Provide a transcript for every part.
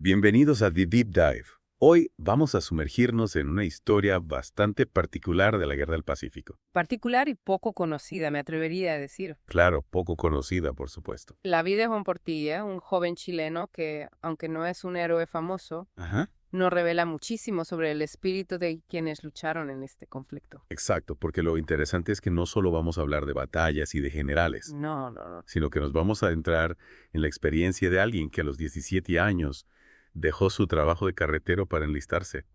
Bienvenidos a The Deep Dive. Hoy vamos a sumergirnos en una historia bastante particular de la Guerra del Pacífico. Particular y poco conocida, me atrevería a decir. Claro, poco conocida, por supuesto. La vida de Juan Portilla, un joven chileno que, aunque no es un héroe famoso, Ajá. nos revela muchísimo sobre el espíritu de quienes lucharon en este conflicto. Exacto, porque lo interesante es que no solo vamos a hablar de batallas y de generales, No. sino que nos vamos a adentrar en la experiencia de alguien que a los 17 años dejó su trabajo de carretero para enlistarse.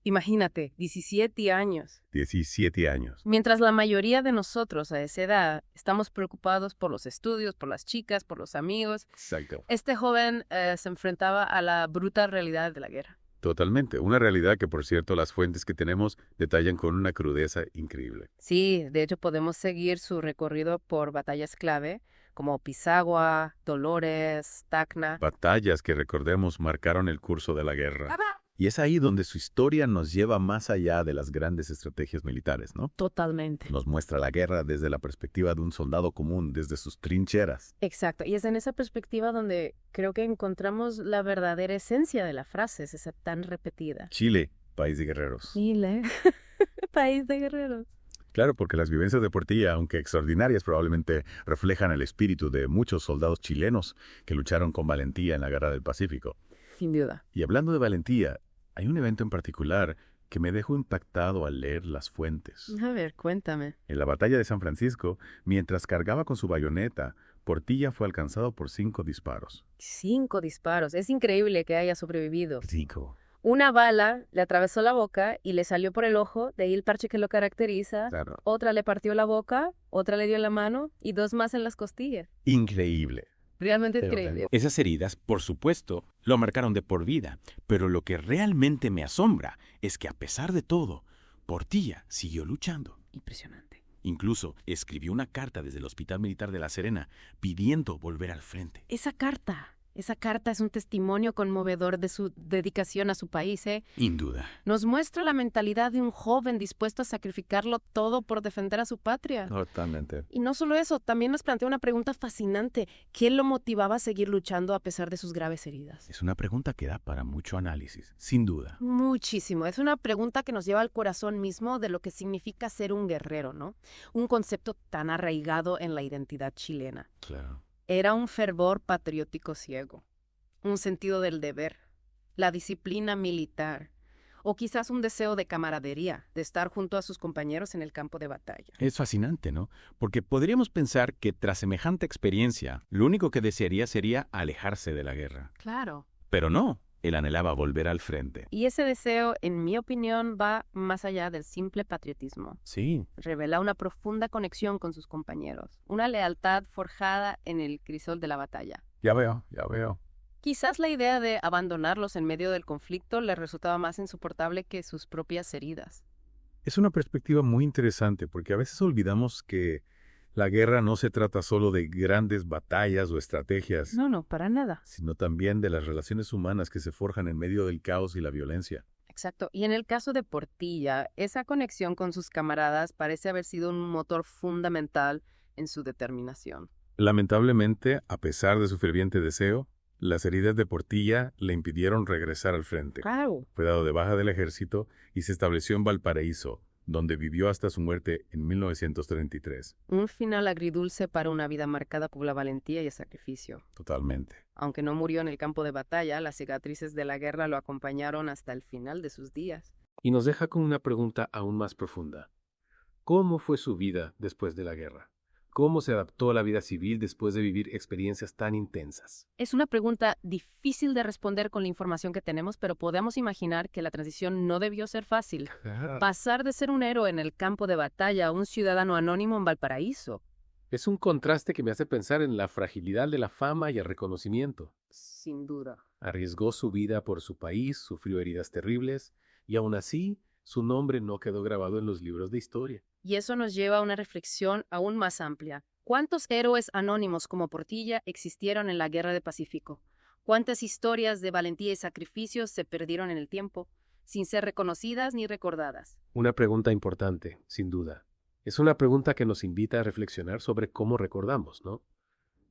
Imagínate, 17 años. 17 años. Mientras la mayoría de nosotros a esa edad estamos preocupados por los estudios, por las chicas, por los amigos, Exacto. este joven se enfrentaba a la brutal realidad de la guerra. Totalmente. Una realidad que, por cierto, las fuentes que tenemos detallan con una crudeza increíble. Sí, de hecho podemos seguir su recorrido por batallas clave como Pisagua, Dolores, Tacna. Batallas que, recordemos, marcaron el curso de la guerra. Y es ahí donde su historia nos lleva más allá de las grandes estrategias militares, ¿no? Totalmente. Nos muestra la guerra desde la perspectiva de un soldado común, desde sus trincheras. Exacto, y es en esa perspectiva donde creo que encontramos la verdadera esencia de la frase, es esa tan repetida. Chile, país de guerreros. Chile, país de guerreros. Claro, porque las vivencias de Portilla, aunque extraordinarias, probablemente reflejan el espíritu de muchos soldados chilenos que lucharon con valentía en la Guerra del Pacífico. Sin duda. Y hablando de valentía, hay un evento en particular que me dejó impactado al leer las fuentes. A ver, cuéntame. En la batalla de San Francisco, mientras cargaba con su bayoneta, Portilla fue alcanzado por 5 disparos. 5 disparos, es increíble que haya sobrevivido. 5. Una bala le atravesó la boca y le salió por el ojo, de ahí el parche que lo caracteriza. Claro. Otra le partió la boca, otra le dio en la mano y 2 más en las costillas. Increíble. Realmente Pero increíble. Esas heridas, por supuesto, lo marcaron de por vida, pero lo que realmente me asombra es que a pesar de todo, Portilla siguió luchando. Impresionante. Incluso escribió una carta desde el Hospital Militar de La Serena pidiendo volver al frente. Esa carta es un testimonio conmovedor de su dedicación a su país, ¿eh? Sin duda. Nos muestra la mentalidad de un joven dispuesto a sacrificarlo todo por defender a su patria. Totalmente. Y no solo eso, también nos plantea una pregunta fascinante. ¿Qué lo motivaba a seguir luchando a pesar de sus graves heridas? Es una pregunta que da para mucho análisis, sin duda. Muchísimo. Es una pregunta que nos lleva al corazón mismo de lo que significa ser un guerrero, ¿no? Un concepto tan arraigado en la identidad chilena. Claro. Era un fervor patriótico ciego, un sentido del deber, la disciplina militar, o quizás un deseo de camaradería, de estar junto a sus compañeros en el campo de batalla. Es fascinante, ¿no? Porque podríamos pensar que tras semejante experiencia, lo único que desearía sería alejarse de la guerra. Claro. Pero no, él anhelaba volver al frente. Y ese deseo, en mi opinión, va más allá del simple patriotismo. Sí. Revela una profunda conexión con sus compañeros, una lealtad forjada en el crisol de la batalla. Ya veo. Quizás la idea de abandonarlos en medio del conflicto le resultaba más insoportable que sus propias heridas. Es una perspectiva muy interesante porque a veces olvidamos que la guerra no se trata solo de grandes batallas o estrategias, No, para nada. sino también de las relaciones humanas que se forjan en medio del caos y la violencia. Exacto. Y en el caso de Portilla, esa conexión con sus camaradas parece haber sido un motor fundamental en su determinación. Lamentablemente, a pesar de su ferviente deseo, las heridas de Portilla le impidieron regresar al frente. Claro. Fue dado de baja del ejército y se estableció en Valparaíso, donde vivió hasta su muerte en 1933. Un final agridulce para una vida marcada por la valentía y el sacrificio. Totalmente. Aunque no murió en el campo de batalla, las cicatrices de la guerra lo acompañaron hasta el final de sus días. Y nos deja con una pregunta aún más profunda. ¿Cómo fue su vida después de la guerra? ¿Cómo se adaptó a la vida civil después de vivir experiencias tan intensas? Es una pregunta difícil de responder con la información que tenemos, pero podemos imaginar que la transición no debió ser fácil. Pasar de ser un héroe en el campo de batalla a un ciudadano anónimo en Valparaíso. Es un contraste que me hace pensar en la fragilidad de la fama y el reconocimiento. Sin duda. Arriesgó su vida por su país, sufrió heridas terribles, y aún así, su nombre no quedó grabado en los libros de historia. Y eso nos lleva a una reflexión aún más amplia. ¿Cuántos héroes anónimos como Portilla existieron en la Guerra del Pacífico? ¿Cuántas historias de valentía y sacrificios se perdieron en el tiempo, sin ser reconocidas ni recordadas? Una pregunta importante, sin duda. Es una pregunta que nos invita a reflexionar sobre cómo recordamos, ¿no?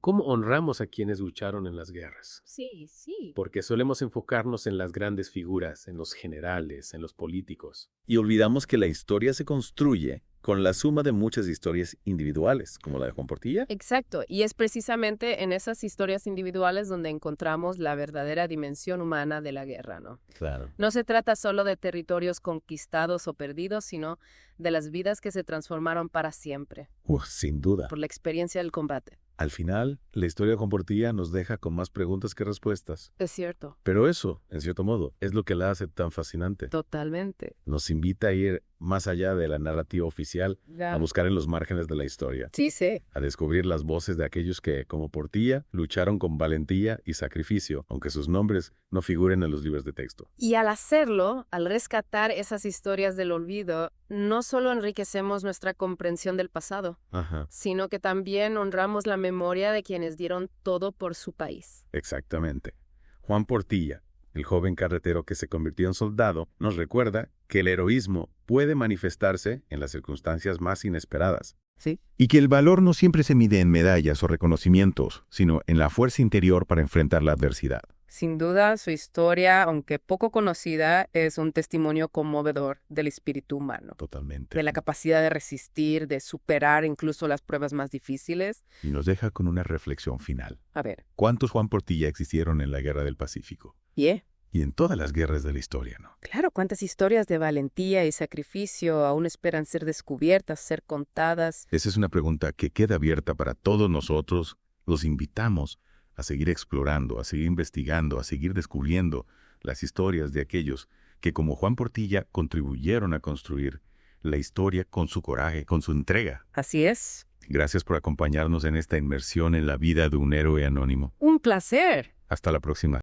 ¿Cómo honramos a quienes lucharon en las guerras? Sí, sí. Porque solemos enfocarnos en las grandes figuras, en los generales, en los políticos. Y olvidamos que la historia se construye con la suma de muchas historias individuales, como la de Juan Portilla. Exacto, y es precisamente en esas historias individuales donde encontramos la verdadera dimensión humana de la guerra, ¿no? Claro. No se trata solo de territorios conquistados o perdidos, sino de las vidas que se transformaron para siempre Sin duda. por la experiencia del combate. Al final, la historia de Juan Portilla nos deja con más preguntas que respuestas. Es cierto, Pero eso, en cierto modo, es lo que la hace tan fascinante. totalmente. Nos invita a ir más allá de la narrativa oficial, a buscar en los márgenes de la historia, Sí, sí. a descubrir las voces de aquellos que, como Portilla, lucharon con valentía y sacrificio, aunque sus nombres no figuren en los libros de texto. Y al hacerlo, al rescatar esas historias del olvido, no solo enriquecemos nuestra comprensión del pasado, Ajá, sino que también honramos la memoria de quienes dieron todo por su país. exactamente. Juan Portilla, el joven carretero que se convirtió en soldado, nos recuerda que el heroísmo puede manifestarse en las circunstancias más inesperadas. Sí. Y que el valor no siempre se mide en medallas o reconocimientos, sino en la fuerza interior para enfrentar la adversidad. Sin duda, su historia, aunque poco conocida, es un testimonio conmovedor del espíritu humano, Totalmente. de la capacidad de resistir, de superar incluso las pruebas más difíciles. Y nos deja con una reflexión final. A ver, ¿Cuántos Juan Portilla existieron en la Guerra del Pacífico? ¿y? Y en todas las guerras de la historia, ¿no? Claro, cuántas historias de valentía y sacrificio aún esperan ser descubiertas, ser contadas. Esa es una pregunta que queda abierta para todos nosotros. Los invitamos a seguir explorando, a seguir investigando, a seguir descubriendo las historias de aquellos que, como Juan Portilla, contribuyeron a construir la historia con su coraje, con su entrega. Así es. Gracias por acompañarnos en esta inmersión en la vida de un héroe anónimo. Un placer. Hasta la próxima.